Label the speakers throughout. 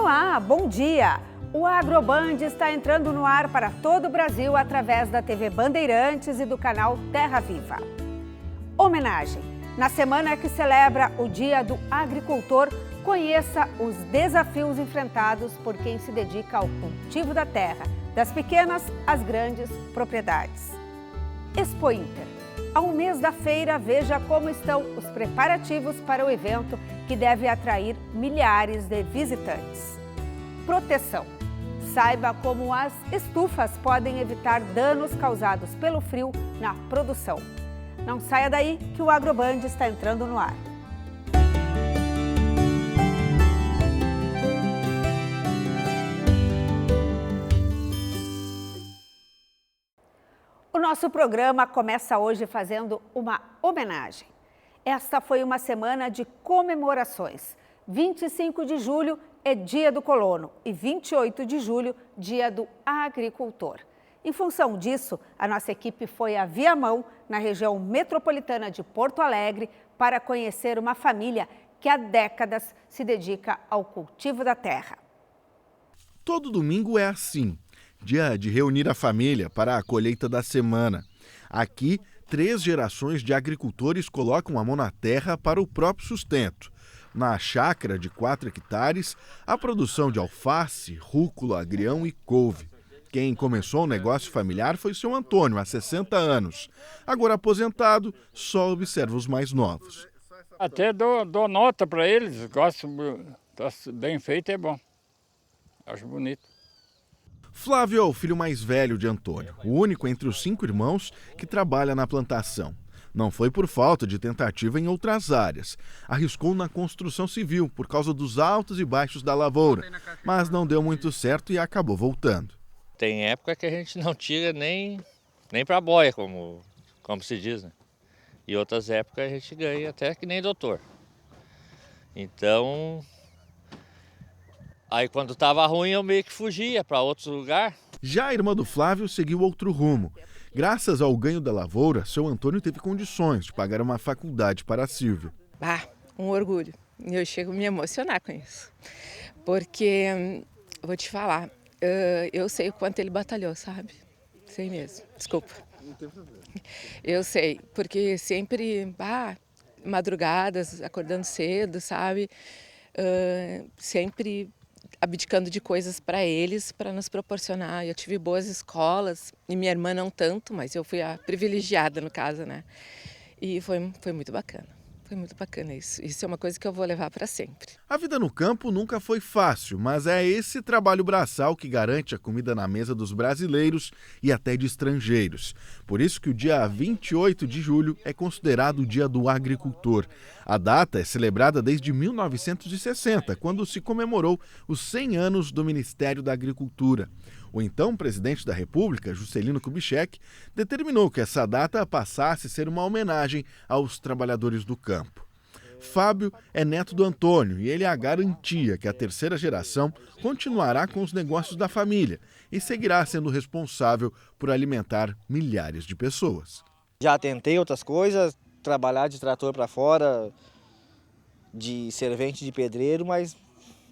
Speaker 1: Olá, bom dia! O AgroBand está entrando no ar para todo o Brasil através da TV Bandeirantes e do canal Terra Viva. Homenagem. Na semana que celebra o Dia do Agricultor, conheça os desafios enfrentados por quem se dedica ao cultivo da terra, das pequenas às grandes propriedades. Expo Inter. Ao mês da feira, veja como estão os preparativos para o evento que deve atrair milhares de visitantes. Proteção. Saiba como as estufas podem evitar danos causados pelo frio na produção. Não saia daí que o AgroBand está entrando no ar. O nosso programa começa hoje fazendo uma homenagem. Esta foi uma semana de comemorações. 25 de julho é Dia do Colono e 28 de julho, Dia do Agricultor. Em função disso, a nossa equipe foi a Viamão, na região metropolitana de Porto Alegre, para conhecer uma família que há décadas se dedica ao cultivo da terra.
Speaker 2: Todo domingo é assim. Dia de reunir a família para a colheita da semana. Aqui, 3 gerações de agricultores colocam a mão na terra para o próprio sustento. Na chácara de 4 hectares, a produção de alface, rúcula, agrião e couve. Quem começou o negócio familiar foi seu Antônio, há 60 anos. Agora aposentado, só observa os mais novos.
Speaker 3: Até dou nota para eles, gosto, tá bem feito, é bom. Acho bonito.
Speaker 2: Flávio é o filho mais velho de Antônio, o único entre os 5 irmãos que trabalha na plantação. Não foi por falta de tentativa em outras áreas. Arriscou na construção civil por causa dos altos e baixos da lavoura, mas não deu muito certo e acabou voltando.
Speaker 4: Tem época que a gente não tira nem para boia, como se diz, né? E outras épocas a gente ganha até que nem doutor. Então, aí quando estava ruim eu meio que fugia para outro lugar.
Speaker 2: Já a irmã do Flávio seguiu outro rumo. Graças ao ganho da lavoura, seu Antônio teve condições de pagar uma faculdade para a Silvia.
Speaker 5: Um orgulho. Eu chego a me emocionar com isso. Porque, vou te falar, eu sei o quanto ele batalhou, sabe? Sei mesmo, desculpa.
Speaker 2: Não tem problema.
Speaker 5: Eu sei, porque sempre, madrugadas, acordando cedo, sabe? Sempre abdicando de coisas para eles, para nos proporcionar. Eu tive boas escolas, e minha irmã não tanto, mas eu fui a privilegiada no caso, né? E foi muito bacana. Foi muito bacana isso. Isso é uma coisa que eu vou levar para sempre.
Speaker 2: A vida no campo nunca foi fácil, mas é esse trabalho braçal que garante a comida na mesa dos brasileiros e até de estrangeiros. Por isso que o dia 28 de julho é considerado o Dia do Agricultor. A data é celebrada desde 1960, quando se comemorou os 100 anos do Ministério da Agricultura. O então presidente da República, Juscelino Kubitschek, determinou que essa data passasse a ser uma homenagem aos trabalhadores do campo. Fábio é neto do Antônio e ele é a garantia que a terceira geração continuará com os negócios da família e seguirá sendo responsável por alimentar milhares de pessoas.
Speaker 6: Já tentei outras coisas, trabalhar de trator para fora, de servente de pedreiro, mas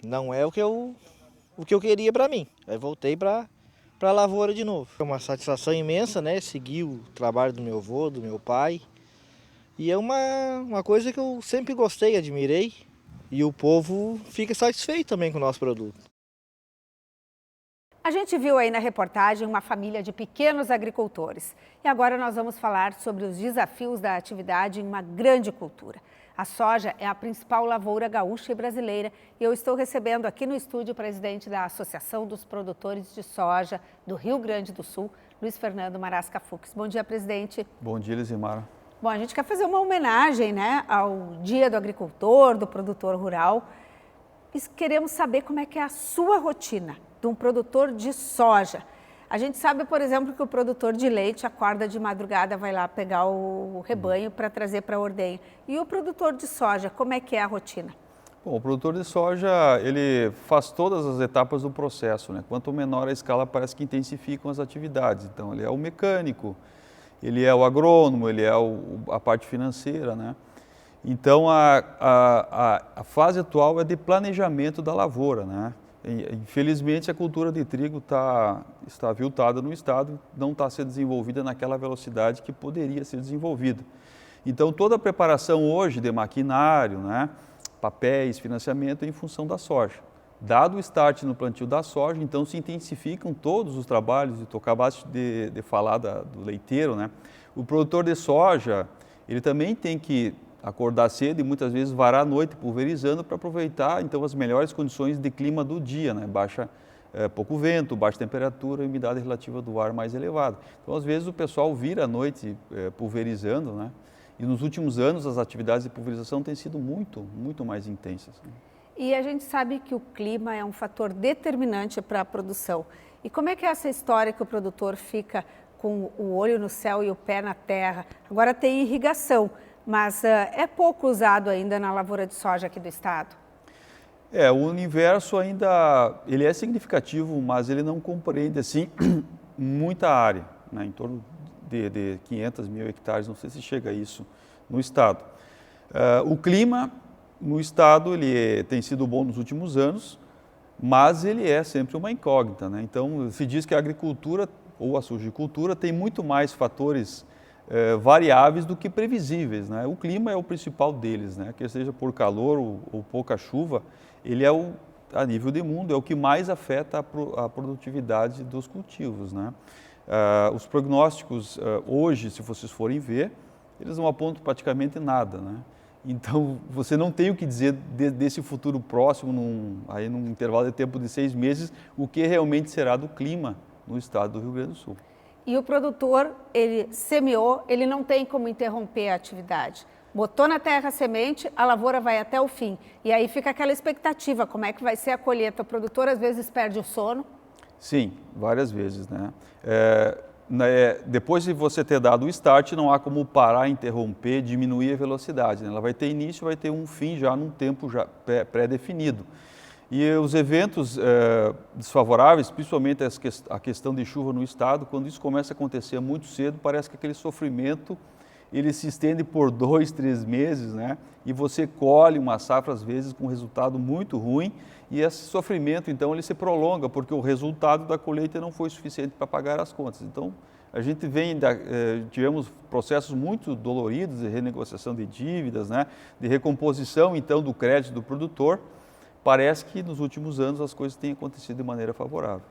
Speaker 6: não é o que eu queria para mim. Aí voltei para a lavoura de novo. É uma satisfação imensa, né? Seguir o trabalho do meu avô, do meu pai. E é uma coisa que eu sempre gostei, admirei. E o povo fica satisfeito também com o nosso produto.
Speaker 1: A gente viu aí na reportagem uma família de pequenos agricultores. E agora nós vamos falar sobre os desafios da atividade em uma grande cultura. A soja é a principal lavoura gaúcha e brasileira e eu estou recebendo aqui no estúdio o presidente da Associação dos Produtores de Soja do Rio Grande do Sul, Luiz Fernando Marasca Fux. Bom dia, presidente.
Speaker 7: Bom dia, Lizimara.
Speaker 1: Bom, a gente quer fazer uma homenagem, né, ao Dia do Agricultor, do produtor rural. E queremos saber como é que é a sua rotina de um produtor de soja. A gente sabe, por exemplo, que o produtor de leite acorda de madrugada, vai lá pegar o rebanho para trazer para a ordenha. E o produtor de soja, como é que é a rotina?
Speaker 7: Bom, o produtor de soja, ele faz todas as etapas do processo, né? Quanto menor a escala, parece que intensificam as atividades. Então, ele é o mecânico, ele é o agrônomo, ele é a parte financeira, né? Então, a fase atual é de planejamento da lavoura, né? Infelizmente, a cultura de trigo está aviltada no estado, não está sendo desenvolvida naquela velocidade que poderia ser desenvolvida. Então, toda a preparação hoje de maquinário, né, papéis, financiamento é em função da soja. Dado o start no plantio da soja, então se intensificam todos os trabalhos, e tu acabaste de falar do leiteiro, né? O produtor de soja, ele também tem que acordar cedo e muitas vezes varar a noite pulverizando para aproveitar então as melhores condições de clima do dia, né? Pouco vento, baixa temperatura e umidade relativa do ar mais elevada. Então, às vezes o pessoal vira à noite pulverizando, né? E nos últimos anos as atividades de pulverização têm sido muito mais intensas, né?
Speaker 1: E a gente sabe que o clima é um fator determinante para a produção. E como é que é essa história que o produtor fica com o olho no céu e o pé na terra? Agora tem irrigação, mas é pouco usado ainda na lavoura de soja aqui do estado.
Speaker 7: O universo ainda ele é significativo, mas ele não compreende assim muita área, né? Em torno de 500 mil hectares, não sei se chega a isso no estado. O clima no estado ele tem sido bom nos últimos anos, mas ele é sempre uma incógnita, né? Então se diz que a agricultura ou a sojicultura tem muito mais fatores variáveis do que previsíveis, né? O clima é o principal deles, né? Quer seja por calor ou pouca chuva, ele é a nível de mundo é o que mais afeta a produtividade dos cultivos, né? Os prognósticos hoje, se vocês forem ver, eles não apontam praticamente nada, né? Então, você não tem o que dizer desse futuro próximo, num intervalo de tempo de 6 meses, o que realmente será do clima no estado do Rio Grande do Sul.
Speaker 1: E o produtor, ele semeou, ele não tem como interromper a atividade. Botou na terra a semente, a lavoura vai até o fim. E aí fica aquela expectativa, como é que vai ser a colheita. O produtor às vezes perde o sono.
Speaker 7: Sim, várias vezes, né? Depois de você ter dado o start, não há como parar, interromper, diminuir a velocidade, né? Ela vai ter início, vai ter um fim já num tempo já pré-definido. E os eventos desfavoráveis, principalmente a questão de chuva no estado, quando isso começa a acontecer muito cedo, parece que aquele sofrimento ele se estende por 2, 3 meses, né? E você colhe uma safra, às vezes, com um resultado muito ruim, e esse sofrimento, então, ele se prolonga, porque o resultado da colheita não foi suficiente para pagar as contas. Então, a gente tivemos processos muito doloridos de renegociação de dívidas, né? De recomposição, então, do crédito do produtor. Parece que nos últimos anos as coisas têm acontecido de maneira favorável.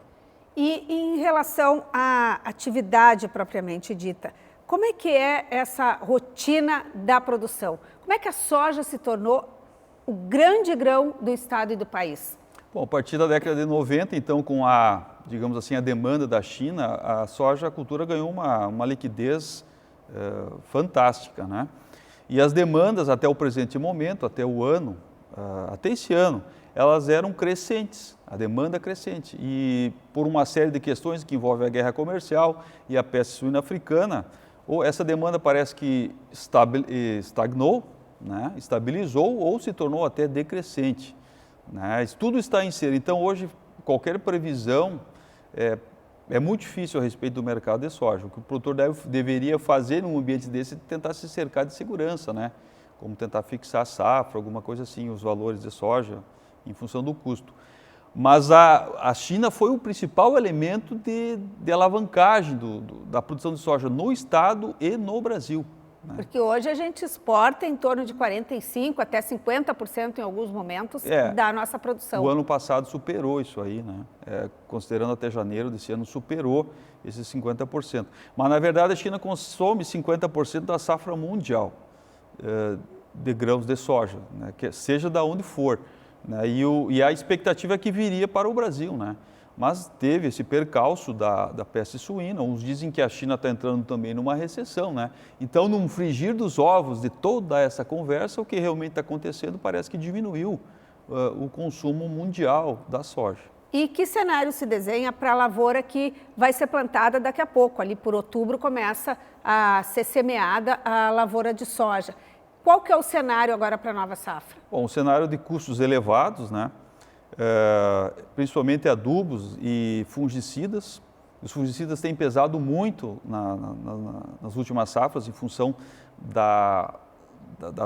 Speaker 1: E em relação à atividade propriamente dita, como é que é essa rotina da produção? Como é que a soja se tornou o grande grão do estado e do país?
Speaker 7: Bom, a partir da década de 90, então, com digamos assim, a demanda da China, a soja, a cultura ganhou uma liquidez fantástica, né? E as demandas até o presente momento, até esse ano, elas eram crescentes, a demanda crescente. E por uma série de questões que envolvem a guerra comercial e a peste suína africana, essa demanda parece que estagnou, né? Estabilizou ou se tornou até decrescente, né? Tudo está em ser. Então, hoje, qualquer previsão é muito difícil a respeito do mercado de soja. O que o produtor deveria fazer num ambiente desse é tentar se cercar de segurança, né? Como tentar fixar a safra, alguma coisa assim, os valores de soja em função do custo. Mas a China foi o principal elemento de alavancagem da produção de soja no estado e no Brasil, né?
Speaker 1: Porque hoje a gente exporta em torno de 45% até 50% em alguns momentos da nossa produção.
Speaker 7: O ano passado superou isso aí, né? Considerando até janeiro desse ano, superou esses 50%. Mas, na verdade, a China consome 50% da safra mundial de grãos de soja, né? Seja de onde for, né? E a expectativa é que viria para o Brasil, né? Mas teve esse percalço da peste suína. Uns dizem que a China está entrando também numa recessão, né? Então, num frigir dos ovos de toda essa conversa, o que realmente está acontecendo parece que diminuiu o consumo mundial da soja.
Speaker 1: E que cenário se desenha para a lavoura que vai ser plantada daqui a pouco? Ali por outubro começa a ser semeada a lavoura de soja. Qual que é o cenário agora para a nova safra?
Speaker 7: Bom, o cenário de custos elevados, né? Principalmente adubos e fungicidas. Os fungicidas têm pesado muito nas últimas safras em função da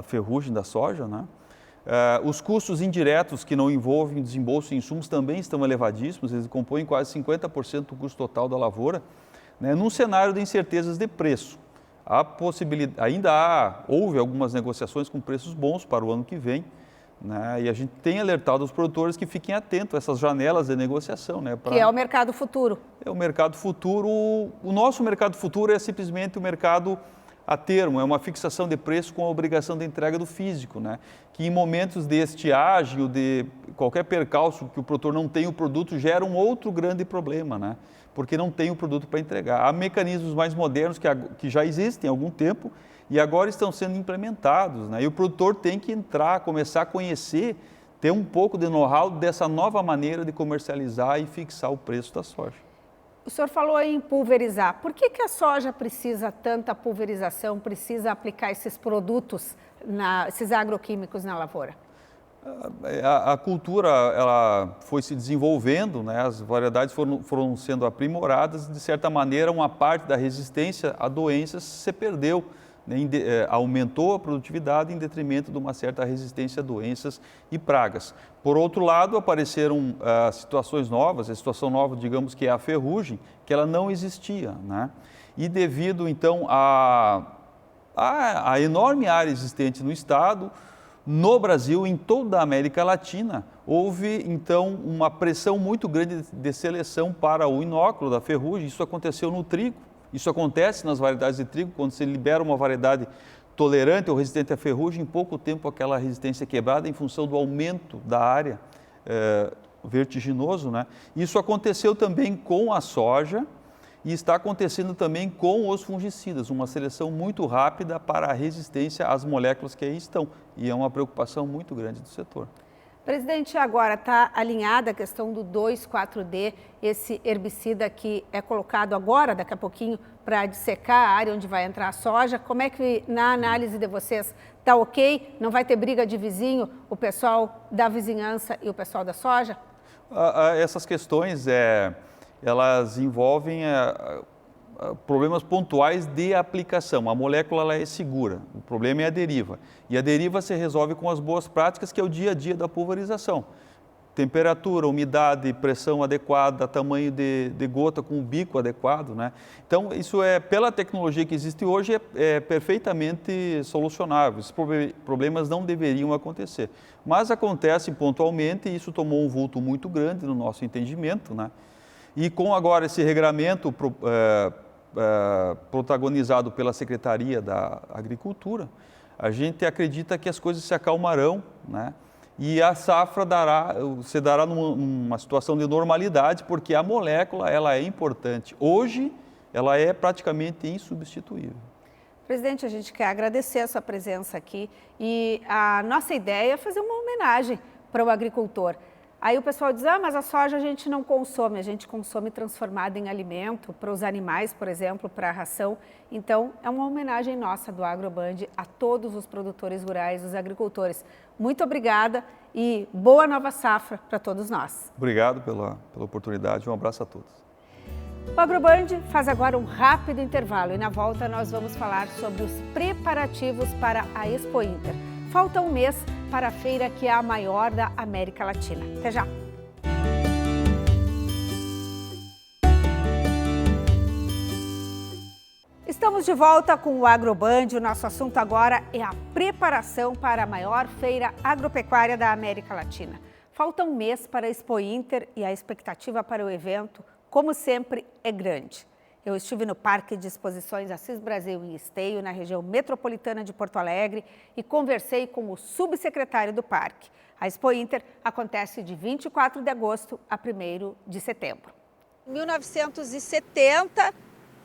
Speaker 7: ferrugem da soja, né? Os custos indiretos que não envolvem desembolso de insumos também estão elevadíssimos, eles compõem quase 50% do custo total da lavoura, né, num cenário de incertezas de preço. Houve algumas negociações com preços bons para o ano que vem, né, e a gente tem alertado os produtores que fiquem atentos a essas janelas de negociação. Né,
Speaker 1: que é o mercado futuro.
Speaker 7: É o mercado futuro. O nosso mercado futuro é simplesmente o mercado a termo, é uma fixação de preço com a obrigação de entrega do físico, né? Que em momentos de estiagem ou de qualquer percalço que o produtor não tem o produto, gera um outro grande problema, né? Porque não tem o produto para entregar. Há mecanismos mais modernos que já existem há algum tempo e agora estão sendo implementados, né? E o produtor tem que começar a conhecer, ter um pouco de know-how dessa nova maneira de comercializar e fixar o preço da soja.
Speaker 1: O senhor falou em pulverizar. Por que a soja precisa tanta pulverização, precisa aplicar esses produtos, esses agroquímicos na lavoura?
Speaker 7: A cultura ela foi se desenvolvendo, né? As variedades foram sendo aprimoradas, de certa maneira uma parte da resistência a doenças se perdeu, né? Aumentou a produtividade em detrimento de uma certa resistência a doenças e pragas. Por outro lado, apareceram situações novas, a situação nova, digamos que é a ferrugem, que ela não existia, né? E devido então à enorme área existente no estado, no Brasil, em toda a América Latina, houve então uma pressão muito grande de seleção para o inóculo da ferrugem. Isso aconteceu no trigo, isso acontece nas variedades de trigo, quando se libera uma variedade tolerante ou resistente à ferrugem, em pouco tempo aquela resistência é quebrada em função do aumento da área vertiginoso, né? Isso aconteceu também com a soja e está acontecendo também com os fungicidas, uma seleção muito rápida para a resistência às moléculas que aí estão, e é uma preocupação muito grande do setor.
Speaker 1: Presidente, agora está alinhada a questão do 2,4-D, esse herbicida que é colocado agora, daqui a pouquinho, para dissecar a área onde vai entrar a soja. Como é que, na análise de vocês, está ok? Não vai ter briga de vizinho, o pessoal da vizinhança e o pessoal da soja?
Speaker 7: Essas questões, elas envolvem problemas pontuais de aplicação. A molécula ela é segura, o problema é a deriva. E a deriva se resolve com as boas práticas, que é o dia a dia da pulverização. Temperatura, umidade, pressão adequada, tamanho de gota com o bico adequado, né? Então, isso pela tecnologia que existe hoje, é perfeitamente solucionável. Esses problemas não deveriam acontecer. Mas acontecem pontualmente e isso tomou um vulto muito grande no nosso entendimento, né? E com agora esse regramento protagonizado pela Secretaria da Agricultura, a gente acredita que as coisas se acalmarão, né? E a safra se dará numa situação de normalidade, porque a molécula ela é importante. Hoje, ela é praticamente insubstituível.
Speaker 1: Presidente, a gente quer agradecer a sua presença aqui e a nossa ideia é fazer uma homenagem para o agricultor. Aí o pessoal diz, mas a soja a gente não consome, a gente consome transformada em alimento para os animais, por exemplo, para a ração. Então, é uma homenagem nossa do AgroBand a todos os produtores rurais, os agricultores. Muito obrigada e boa nova safra para todos nós.
Speaker 7: Obrigado pela oportunidade, um abraço a todos.
Speaker 1: O AgroBand faz agora um rápido intervalo e na volta nós vamos falar sobre os preparativos para a Expo Inter. Falta um mês para a feira que é a maior da América Latina. Até já! Estamos de volta com o AgroBand. O nosso assunto agora é a preparação para a maior feira agropecuária da América Latina. Falta um mês para a Expo Inter e a expectativa para o evento, como sempre, é grande. Eu estive no Parque de Exposições Assis Brasil em Esteio, na região metropolitana de Porto Alegre, e conversei com o subsecretário do parque. A Expo Inter acontece de 24 de agosto a 1º de setembro. Em 1970,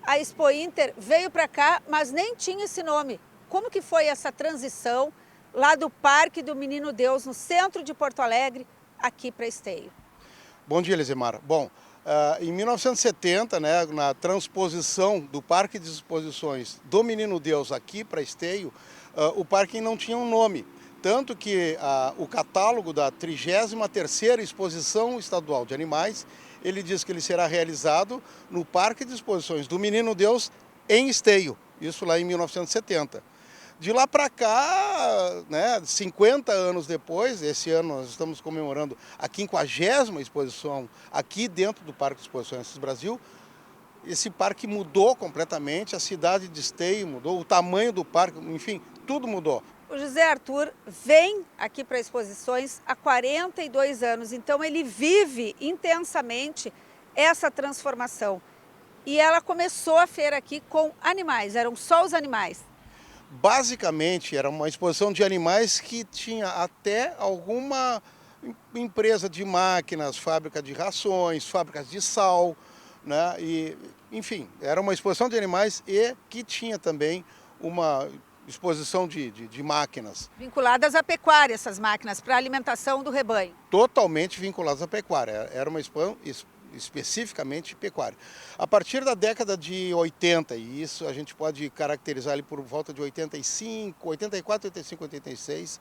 Speaker 1: a Expo Inter veio para cá, mas nem tinha esse nome. Como que foi essa transição lá do Parque do Menino Deus, no centro de Porto Alegre, aqui para Esteio?
Speaker 8: Bom dia, Elisemara. Bom, em 1970, né, na transposição do Parque de Exposições do Menino Deus aqui para Esteio, o parque não tinha um nome. Tanto que o catálogo da 33ª Exposição Estadual de Animais, ele diz que ele será realizado no Parque de Exposições do Menino Deus em Esteio, isso lá em 1970. De lá para cá, né, 50 anos depois, esse ano nós estamos comemorando a 50ª exposição aqui dentro do Parque de Exposições Brasil. Esse parque mudou completamente, a cidade de Esteio mudou, o tamanho do parque, enfim, tudo mudou.
Speaker 1: O José Arthur vem aqui para exposições há 42 anos, então ele vive intensamente essa transformação. E ela começou a feira aqui com animais, eram só os animais.
Speaker 8: Basicamente, era uma exposição de animais que tinha até alguma empresa de máquinas, fábrica de rações, fábricas de sal, né? E, enfim, era uma exposição de animais e que tinha também uma exposição de máquinas.
Speaker 1: Vinculadas à pecuária, essas máquinas, para a alimentação do rebanho.
Speaker 8: Totalmente vinculadas à pecuária, era uma exposição especificamente pecuária. A partir da década de 80, e isso a gente pode caracterizar ali por volta de 85, 84, 85, 86,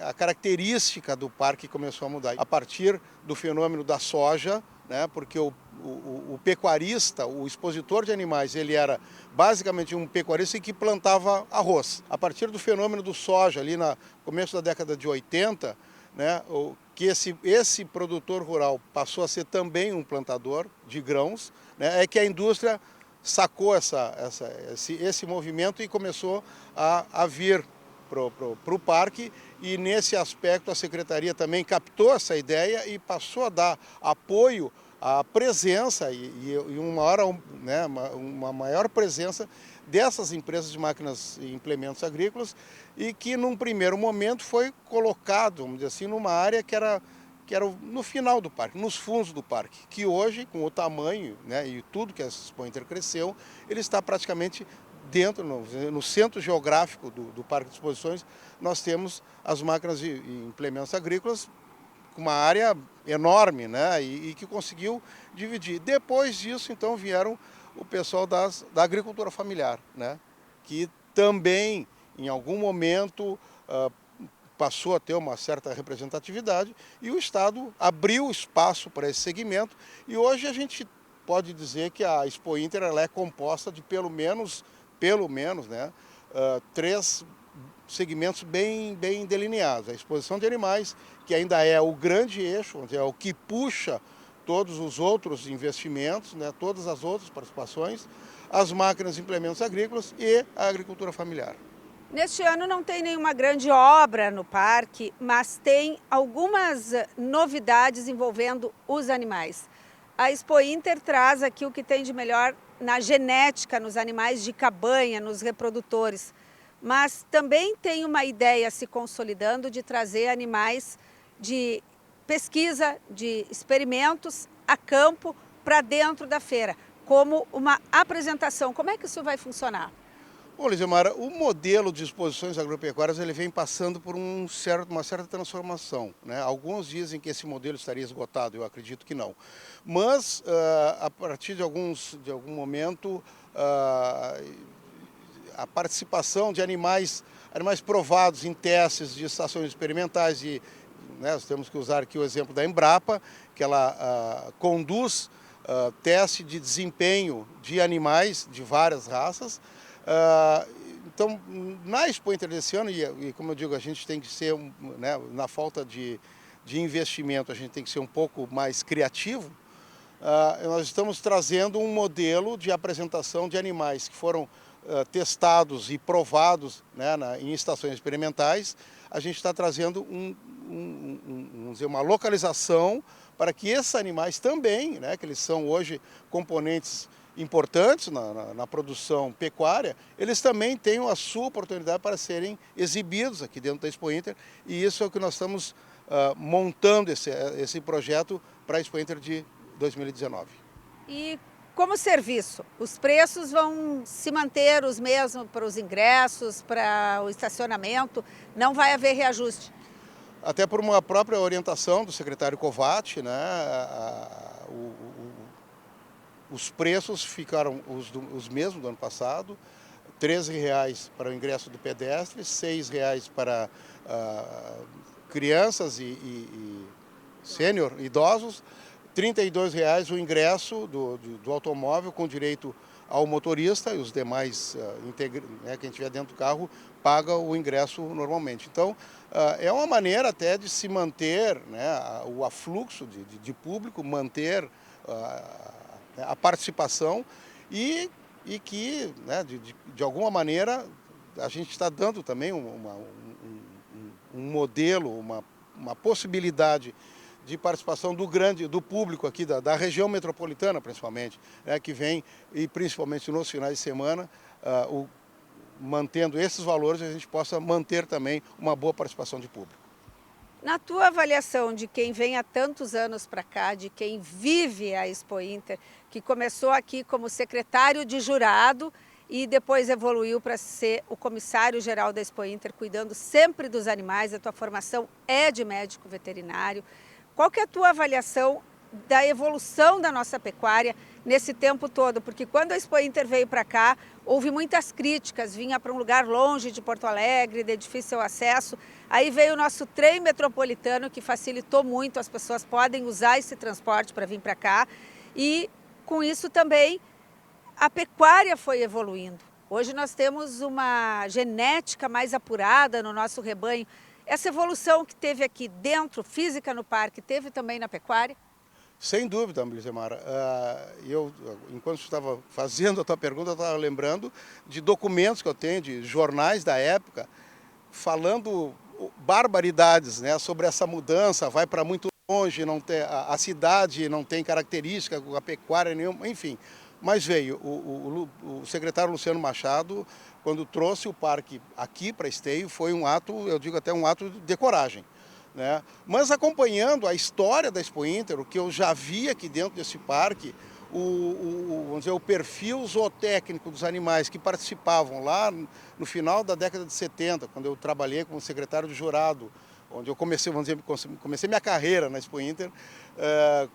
Speaker 8: a característica do parque começou a mudar. A partir do fenômeno da soja, né, porque o pecuarista, o expositor de animais, ele era basicamente um pecuarista que plantava arroz. A partir do fenômeno do soja, ali no começo da década de 80, né, que esse produtor rural passou a ser também um plantador de grãos, né, é que a indústria sacou esse movimento e começou a vir para o parque, e nesse aspecto a Secretaria também captou essa ideia e passou a dar apoio à presença e uma maior presença dessas empresas de máquinas e implementos agrícolas, e que num primeiro momento foi colocado, vamos dizer assim, numa área que era no final do parque, nos fundos do parque, que hoje, com o tamanho, né, e tudo que a Expo Inter cresceu, ele está praticamente dentro, no centro geográfico do Parque de Exposições. Nós temos as máquinas e implementos agrícolas com uma área enorme, né, e que conseguiu dividir. Depois disso, então, vieram o pessoal da agricultura familiar, né, que também, em algum momento, passou a ter uma certa representatividade, e o Estado abriu espaço para esse segmento, e hoje a gente pode dizer que a Expo Inter ela é composta de pelo menos, né, 3 segmentos bem delineados. A exposição de animais, que ainda é o grande eixo, é o que puxa todos os outros investimentos, né, todas as outras participações, as máquinas e implementos agrícolas e a agricultura familiar.
Speaker 1: Neste ano não tem nenhuma grande obra no parque, mas tem algumas novidades envolvendo os animais. A Expo Inter traz aqui o que tem de melhor na genética, nos animais de cabanha, nos reprodutores. Mas também tem uma ideia se consolidando de trazer animais de pesquisa, de experimentos a campo para dentro da feira, como uma apresentação. Como é que isso vai funcionar?
Speaker 8: Bom, Lizimara, o modelo de exposições agropecuárias ele vem passando por uma certa transformação, né? Alguns dizem que esse modelo estaria esgotado, eu acredito que não. Mas, a partir de algum momento, a participação de animais provados em testes de estações experimentais, né, nós temos que usar aqui o exemplo da Embrapa, que ela conduz teste de desempenho de animais de várias raças. Então, na Expo Inter desse ano, e como eu digo, a gente tem que ser, né, na falta de investimento, a gente tem que ser um pouco mais criativo. Nós estamos trazendo um modelo de apresentação de animais que foram testados e provados, né, em estações experimentais. A gente está trazendo vamos dizer, uma localização para que esses animais também, né, que eles são hoje componentes importantes na produção pecuária, eles também tenham a sua oportunidade para serem exibidos aqui dentro da Expo Inter, e isso é o que nós estamos montando esse projeto para a Expo Inter de 2019.
Speaker 1: E como serviço, os preços vão se manter os mesmos para os ingressos, para o estacionamento, não vai haver reajuste?
Speaker 8: Até por uma própria orientação do secretário Covatti, né, os preços ficaram os mesmos do ano passado, R$ 13,00 para o ingresso do pedestre, R$ 6,00 para crianças e sênior, idosos, R$ 32,00 o ingresso do automóvel com direito ao motorista e os demais quem estiver dentro do carro paga o ingresso normalmente. Então, é uma maneira até de se manter, né, o afluxo de público, manter a participação e que, né, de alguma maneira, a gente está dando também um modelo, uma possibilidade de participação do público aqui, da região metropolitana principalmente, né, que vem, e principalmente nos finais de semana, mantendo esses valores, a gente possa manter também uma boa participação de público.
Speaker 1: Na tua avaliação de quem vem há tantos anos para cá, de quem vive a Expo Inter, que começou aqui como secretário de jurado e depois evoluiu para ser o comissário-geral da Expo Inter, cuidando sempre dos animais, a tua formação é de médico veterinário. Qual que é a tua avaliação da evolução da nossa pecuária nesse tempo todo? Porque quando a Expo Inter veio para cá, houve muitas críticas, vinha para um lugar longe de Porto Alegre, de difícil acesso. Aí veio o nosso trem metropolitano, que facilitou muito, as pessoas podem usar esse transporte para vir para cá. E com isso também a pecuária foi evoluindo. Hoje nós temos uma genética mais apurada no nosso rebanho. Essa evolução que teve aqui dentro, física no parque, teve também na pecuária?
Speaker 8: Sem dúvida, Blisemara. Enquanto estava fazendo a tua pergunta, eu estava lembrando de documentos que eu tenho, de jornais da época, falando barbaridades, né, sobre essa mudança, vai para muito longe, não tem, a cidade não tem característica, a pecuária nenhuma, enfim. Mas veio o secretário Luciano Machado, quando trouxe o parque aqui para Esteio, foi um ato, eu digo até um ato de coragem, né? Mas acompanhando a história da Expo Inter, o que eu já vi aqui dentro desse parque, vamos dizer, o perfil zootécnico dos animais que participavam lá no final da década de 70, quando eu trabalhei como secretário de jurado, onde eu comecei, vamos dizer, comecei minha carreira na Expo Inter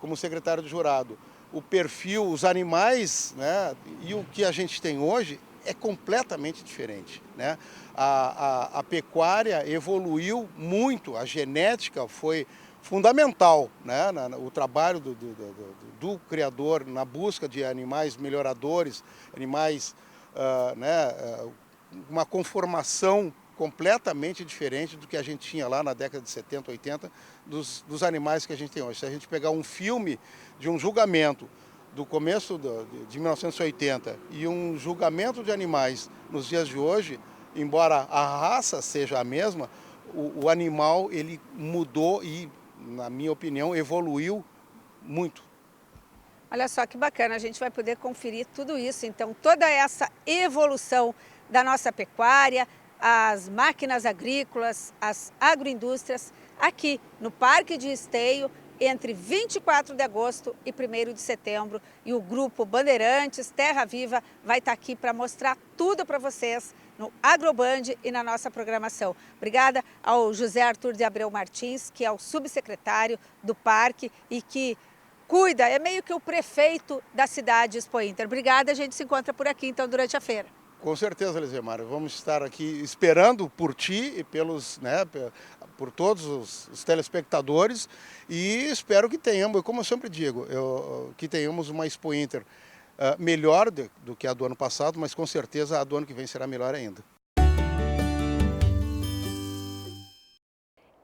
Speaker 8: como secretário de jurado. O perfil, os animais, né, e o que a gente tem hoje é completamente diferente, né? A pecuária evoluiu muito, a genética foi fundamental, né? O trabalho do criador na busca de animais melhoradores, animais, uma conformação completamente diferente do que a gente tinha lá na década de 70, 80, dos animais que a gente tem hoje. Se a gente pegar um filme de um julgamento do começo de 1980 e um julgamento de animais nos dias de hoje, embora a raça seja a mesma, o animal ele mudou e, na minha opinião, evoluiu muito.
Speaker 1: Olha só que bacana, a gente vai poder conferir tudo isso, então toda essa evolução da nossa pecuária, as máquinas agrícolas, as agroindústrias, aqui no Parque de Esteio, entre 24 de agosto e 1º de setembro. E o Grupo Bandeirantes Terra Viva vai estar aqui para mostrar tudo para vocês no Agroband e na nossa programação. Obrigada ao José Arthur de Abreu Martins, que é o subsecretário do parque e que cuida, é meio que o prefeito da cidade Expo Inter. Obrigada, a gente se encontra por aqui então durante a feira.
Speaker 8: Com certeza, Blisemara. Vamos estar aqui esperando por ti e por todos os telespectadores e espero que tenhamos, como eu sempre digo, que tenhamos uma Expo Inter melhor do que a do ano passado, mas com certeza a do ano que vem será melhor ainda.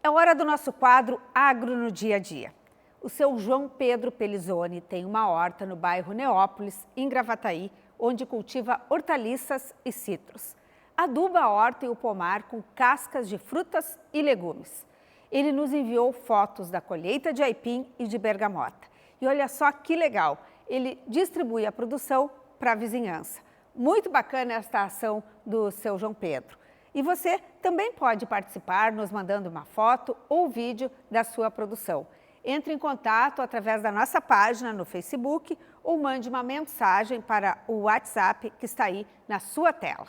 Speaker 1: É hora do nosso quadro Agro no Dia a Dia. O seu João Pedro Pelizoni tem uma horta no bairro Neópolis, em Gravataí, onde cultiva hortaliças e citros. Aduba a horta e o pomar com cascas de frutas e legumes. Ele nos enviou fotos da colheita de aipim e de bergamota. E olha só que legal, ele distribui a produção para a vizinhança. Muito bacana esta ação do seu João Pedro. E você também pode participar nos mandando uma foto ou vídeo da sua produção. Entre em contato através da nossa página no Facebook ou mande uma mensagem para o WhatsApp que está aí na sua tela.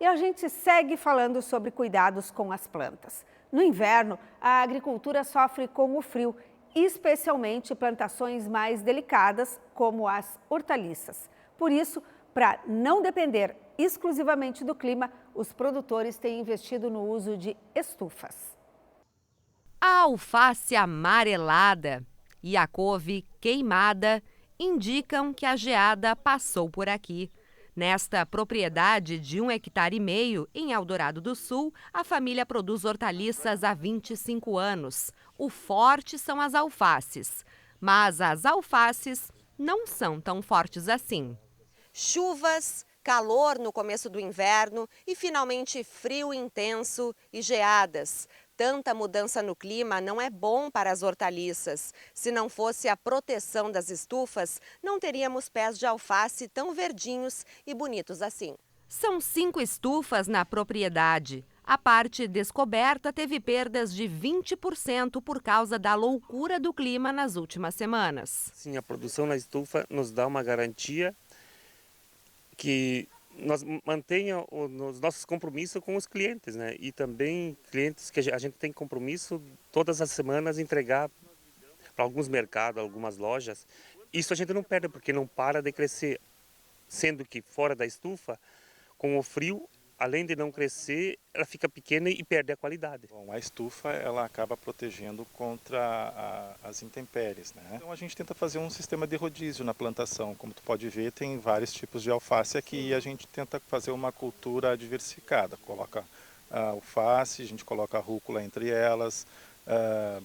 Speaker 1: E a gente segue falando sobre cuidados com as plantas. No inverno, a agricultura sofre com o frio, especialmente plantações mais delicadas, como as hortaliças. Por isso, para não depender exclusivamente do clima, os produtores têm investido no uso de estufas.
Speaker 9: A alface amarelada e a couve queimada indicam que a geada passou por aqui. Nesta propriedade de 1,5 hectares, em Eldorado do Sul, a família produz hortaliças há 25 anos. O forte são as alfaces, mas as alfaces não são tão fortes assim.
Speaker 10: Chuvas, calor no começo do inverno e finalmente frio intenso e geadas. Tanta mudança no clima não é bom para as hortaliças. Se não fosse a proteção das estufas, não teríamos pés de alface tão verdinhos e bonitos assim.
Speaker 9: São 5 estufas na propriedade. A parte descoberta teve perdas de 20% por causa da loucura do clima nas últimas semanas.
Speaker 11: Sim, a produção na estufa nos dá uma garantia que nós mantenha os nossos compromissos com os clientes, né? E também clientes que a gente tem compromisso todas as semanas entregar para alguns mercados, algumas lojas. Isso a gente não perde porque não para de crescer, sendo que fora da estufa, com o frio, além de não crescer, ela fica pequena e perde a qualidade.
Speaker 12: Bom, a estufa ela acaba protegendo contra as intempéries, né? Então a gente tenta fazer um sistema de rodízio na plantação. Como tu pode ver, tem vários tipos de alface aqui e a gente tenta fazer uma cultura diversificada. Coloca alface, a gente coloca rúcula entre elas,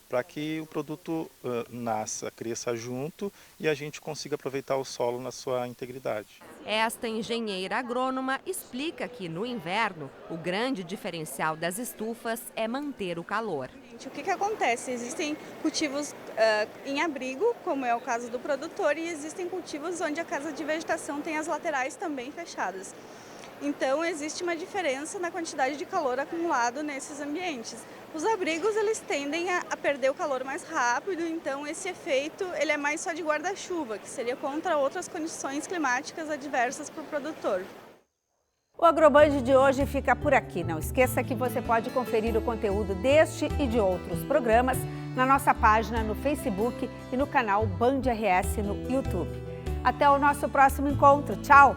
Speaker 12: para que o produto nasça, cresça junto e a gente consiga aproveitar o solo na sua integridade.
Speaker 9: Esta engenheira agrônoma explica que no inverno o grande diferencial das estufas é manter o calor.
Speaker 13: O que acontece? Existem cultivos em abrigo, como é o caso do produtor, e existem cultivos onde a casa de vegetação tem as laterais também fechadas. Então existe uma diferença na quantidade de calor acumulado nesses ambientes. Os abrigos eles tendem a perder o calor mais rápido, então esse efeito ele é mais só de guarda-chuva, que seria contra outras condições climáticas adversas para o produtor.
Speaker 1: O AgroBand de hoje fica por aqui. Não esqueça que você pode conferir o conteúdo deste e de outros programas na nossa página no Facebook e no canal Band RS no YouTube. Até o nosso próximo encontro. Tchau!